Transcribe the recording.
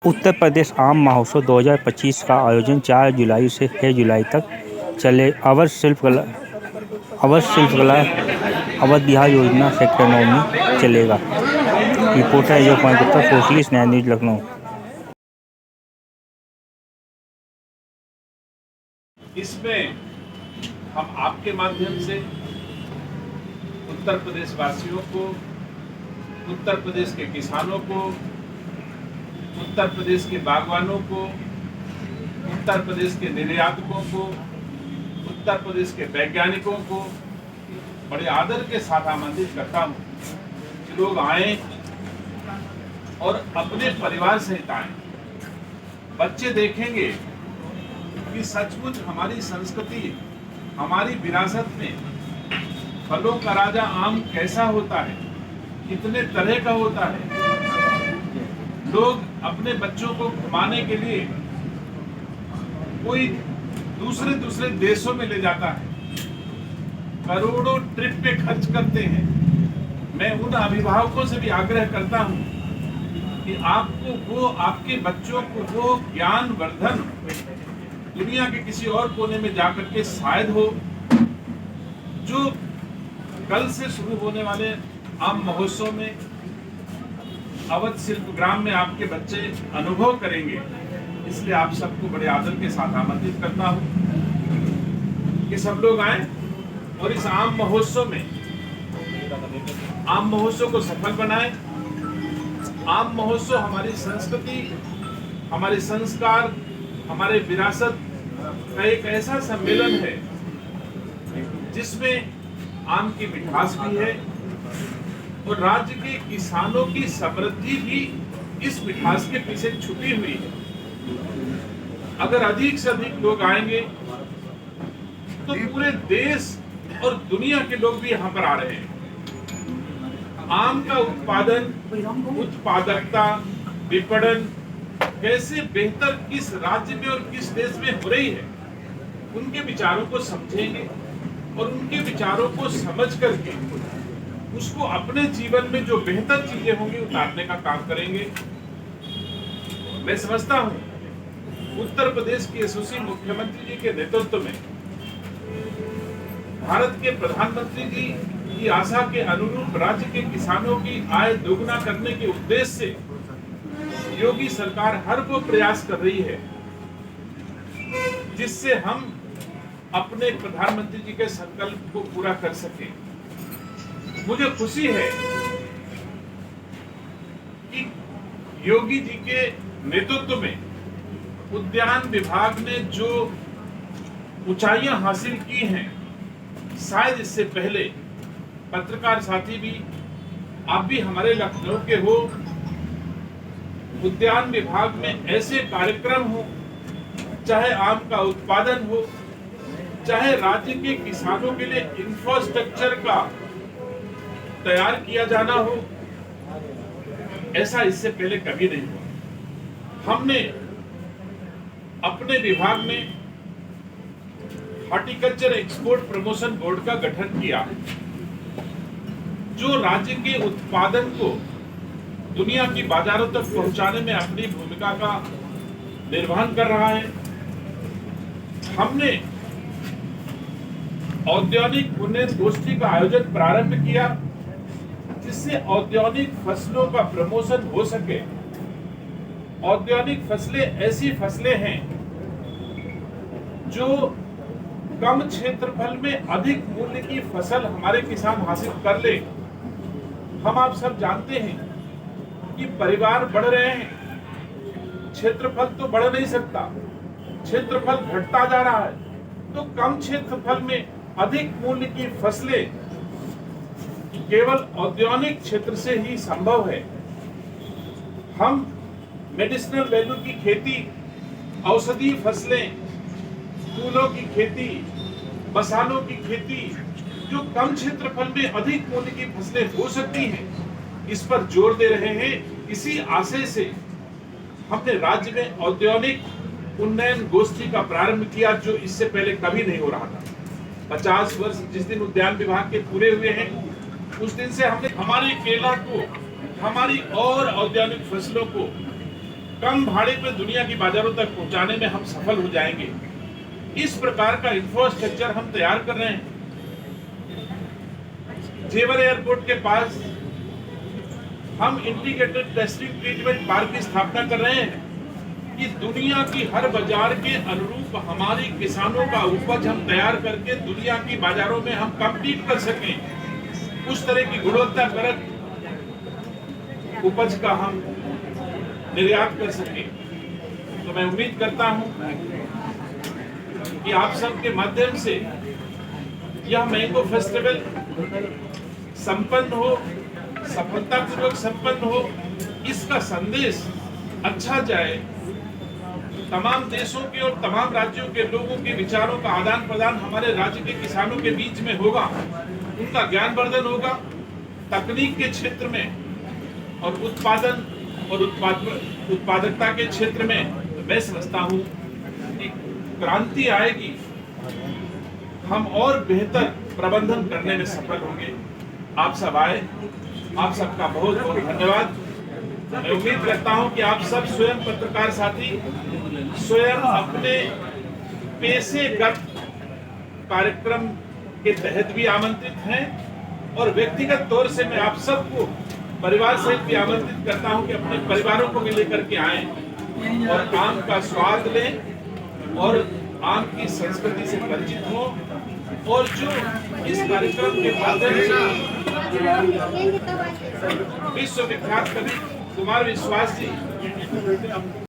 उत्तर प्रदेश आम महोत्सव 2025 का आयोजन 4 जुलाई से 6 जुलाई तक चले। अवध शिल्पकला अवध बिहार योजना सेक्टर 9 में चलेगा। रिपोर्टर अजय कुमार गुप्ता, सोशलिस्ट न्याय न्यूज, लखनऊ। इसमें हम आपके माध्यम से उत्तर प्रदेश वासियों को, उत्तर प्रदेश के किसानों को, उत्तर प्रदेश के बागवानों को, उत्तर प्रदेश के निर्यातकों को, उत्तर प्रदेश के वैज्ञानिकों को बड़े आदर के साथ आमंत्रित करता हूं कि लोग आए और अपने परिवार सहित आए। बच्चे देखेंगे कि सचमुच हमारी संस्कृति, हमारी विरासत में फलों का राजा आम कैसा होता है, कितने तरह का होता है। लोग अपने बच्चों को घुमाने के लिए कोई दूसरे देशों में ले जाता है, करोड़ों ट्रिप पे खर्च करते हैं। मैं उन अभिभावकों से भी आग्रह करता हूं कि आपके बच्चों को वो ज्ञान वर्धन दुनिया के किसी और कोने में जाकर के शायद हो, जो कल से शुरू होने वाले आम महोत्सव में अवध शिल्प ग्राम में आपके बच्चे अनुभव करेंगे। इसलिए आप सबको बड़े आदर के साथ आमंत्रित करता हूं कि सब लोग आए और इस आम महोत्सव को सफल बनाएं। आम महोत्सव हमारी संस्कृति, हमारे संस्कार, हमारे विरासत का एक ऐसा सम्मेलन है जिसमें आम की मिठास भी है और राज्य के किसानों की समृद्धि भी इस मिठास के पीछे छुपी हुई है। अगर अधिक से अधिक लोग आएंगे तो पूरे देश और दुनिया के लोग भी यहाँ पर आ रहे हैं। आम का उत्पादन, उत्पादकता, विपणन कैसे बेहतर किस राज्य में और किस देश में हो रही है, उनके विचारों को समझेंगे और उनके विचारों को समझ करके उसको अपने जीवन में जो बेहतर चीजें होंगी उतारने का काम करेंगे। मैं समझता हूं उत्तर प्रदेश के यशस्वी मुख्यमंत्री जी के नेतृत्व में भारत के प्रधानमंत्री जी की आशा के अनुरूप राज्य के किसानों की आय दोगुना करने के उद्देश्य से योगी सरकार हर वो प्रयास कर रही है जिससे हम अपने प्रधानमंत्री जी के संकल्प को पूरा कर सके। मुझे खुशी है कि योगी जी के नेतृत्व में उद्यान विभाग ने जो ऊंचाइयां हासिल की हैं, शायद इससे पहले पत्रकार साथी भी, आप भी हमारे लखनऊ के हो, उद्यान विभाग में ऐसे कार्यक्रम हो, चाहे आम का उत्पादन हो, चाहे राज्य के किसानों के लिए इंफ्रास्ट्रक्चर का तैयार किया जाना हो, ऐसा इससे पहले कभी नहीं हुआ। हमने अपने विभाग में हॉर्टिकल्चर एक्सपोर्ट प्रमोशन बोर्ड का गठन किया, जो राज्य के उत्पादन को दुनिया की बाजारों तक पहुंचाने में अपनी भूमिका का निर्वहन कर रहा है। हमने औद्योगिक उन्नयन गोष्ठी का आयोजन प्रारंभ किया जिससे औद्योगिक फसलों का प्रमोशन हो सके। औद्योगिक फसलें ऐसी फसलें हैं जो कम क्षेत्रफल में अधिक मूल्य की फसल हमारे किसान हासिल कर ले। हम आप सब जानते हैं कि परिवार बढ़ रहे हैं, क्षेत्रफल तो बढ़ नहीं सकता, क्षेत्रफल घटता जा रहा है, तो कम क्षेत्रफल में अधिक मूल्य की फसलें केवल औद्योगिक क्षेत्र से ही संभव है। हम मेडिसिनल वैल्यू की खेती, औषधीय फसलें, फूलों की खेती, मसालों की खेती, जो कम क्षेत्रफल में अधिक मूल्य की फसलें हो सकती हैं, इस पर जोर दे रहे हैं। इसी आशय से हमने राज्य में औद्योगिक उन्नयन गोष्ठी का प्रारंभ किया, जो इससे पहले कभी नहीं हो रहा था। 50 वर्ष जिस दिन उद्यान विभाग के पूरे हुए हैं, उस दिन से हमने हमारे केला को, हमारी और औद्योगिक फसलों को कम भाड़े पे दुनिया की बाजारों तक पहुंचाने में हम सफल हो जाएंगे। इस प्रकार का इंफ्रास्ट्रक्चर हम तैयार कर रहे हैं। जेवर एयरपोर्ट के पास हम इंटीग्रेटेड टेस्टिंग ट्रीटमेंट पार्क की स्थापना कर रहे हैं कि दुनिया की हर बाजार के अनुरूप हमारे किसानों का उपज हम तैयार करके दुनिया की बाजारों में हम कम्पीट कर सकें। उस तरह की गुणवत्तापरक उपज का हम निर्यात कर सकें। तो मैं उम्मीद करता हूं कि आप सबके माध्यम से यह मैंगो फेस्टिवल संपन्न हो, सफलतापूर्वक संपन्न हो, इसका संदेश अच्छा जाए, तमाम देशों के और तमाम राज्यों के लोगों के विचारों का आदान प्रदान हमारे राज्य के किसानों के बीच में होगा, उनका ज्ञानवर्धन होगा, तकनीक के क्षेत्र में और उत्पादन और उत्पादकता के क्षेत्र में मैं समझता हूं कि क्रांति आएगी। हम और बेहतर प्रबंधन करने में सफल होंगे। आप सब आए, आप सबका बहुत बहुत धन्यवाद। मैं उम्मीद करता हूं कि आप सब स्वयं पत्रकार साथी स्वयं अपने पेशेगत कार्यक्रम के तहत भी आमंत्रित हैं और व्यक्तिगत तौर से मैं आप सबको परिवार सहित भी आमंत्रित करता हूं कि अपने परिवारों को भी लेकर के आएं और आम का स्वाद लें और आम की संस्कृति से परिचित हों और जो इस कार्यक्रम के माध्यम से विश्व विख्यात कवि कुमार विश्वास जी